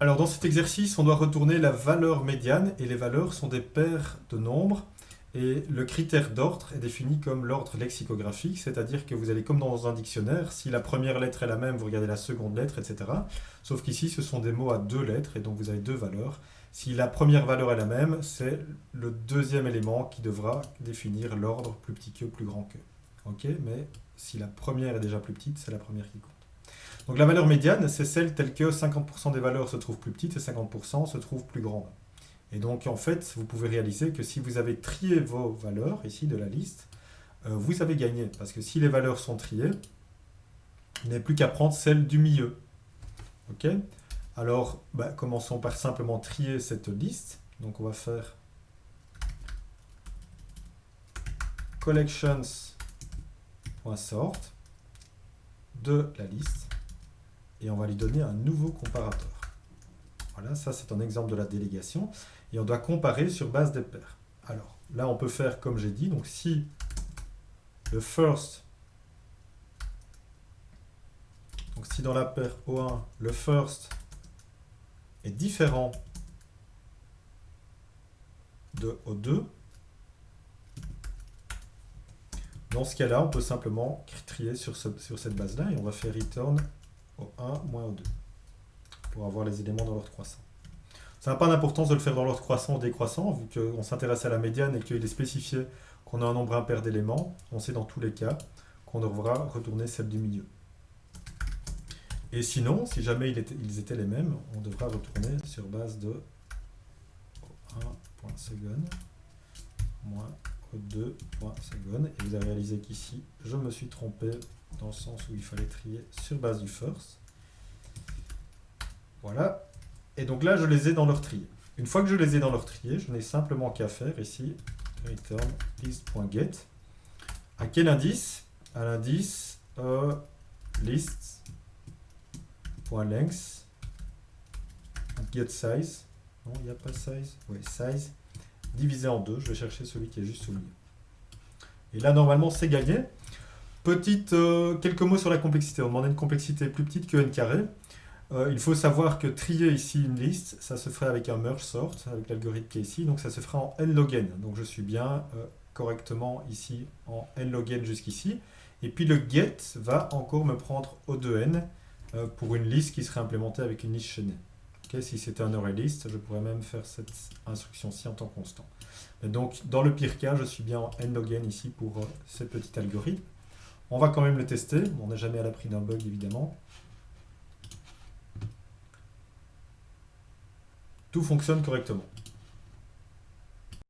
Alors dans cet exercice, on doit retourner la valeur médiane et les valeurs sont des paires de nombres. Et le critère d'ordre est défini comme l'ordre lexicographique, c'est-à-dire que vous allez comme dans un dictionnaire, si la première lettre est la même, vous regardez la seconde lettre, etc. Sauf qu'ici, ce sont des mots à deux lettres et donc vous avez deux valeurs. Si la première valeur est la même, c'est le deuxième élément qui devra définir l'ordre plus petit que, plus grand que. Ok, mais si la première est déjà plus petite, c'est la première qui compte. Donc la valeur médiane, c'est celle telle que 50% des valeurs se trouvent plus petites et 50% se trouvent plus grandes. Et donc en fait, vous pouvez réaliser que si vous avez trié vos valeurs ici de la liste, vous avez gagné. Parce que si les valeurs sont triées, il n'y a plus qu'à prendre celle du milieu. Ok? Alors, commençons par simplement trier cette liste. Donc on va faire collections.sort de la liste et on va lui donner un nouveau comparateur. Voilà, ça c'est un exemple de la délégation et on doit comparer sur base des paires. Alors là on peut faire comme j'ai dit, donc si le first, donc si dans la paire O1 le first est différent de O2, dans ce cas-là on peut simplement trier sur cette base-là et on va faire return O1 moins O2 pour avoir les éléments dans l'ordre croissant. Ça n'a pas d'importance de le faire dans l'ordre croissant ou décroissant, vu qu'on s'intéresse à la médiane et qu'il est spécifié qu'on a un nombre impair d'éléments. On sait dans tous les cas qu'on devra retourner celle du milieu. Et sinon, si jamais ils étaient les mêmes, on devra retourner sur base de 1.second moins 2.second. Et vous avez réalisé qu'ici, je me suis trompé dans le sens où il fallait trier sur base du first. Voilà. Et donc là, je les ai dans leur trier. Une fois que je les ai dans leur trier, je n'ai simplement qu'à faire ici return list.get. À quel indice? À l'indice list.length get size. Non, il n'y a pas size. Oui, size divisé en 2. Je vais chercher celui qui est juste au milieu. Et là, normalement, c'est gagné. Quelques mots sur la complexité. On demandait une complexité plus petite que n carré. Il faut savoir que trier ici une liste, ça se ferait avec un merge sort, avec l'algorithme qui est ici, donc ça se fera en n log n. Donc je suis bien correctement ici en n log n jusqu'ici. Et puis le get va encore me prendre O2n pour une liste qui serait implémentée avec une liste chaînée. Okay, si c'était un array list, je pourrais même faire cette instruction-ci en temps constant. Et donc dans le pire cas, je suis bien en n log n ici pour ce petit algorithme. On va quand même le tester, on n'est jamais à l'abri d'un bug évidemment. Tout fonctionne correctement.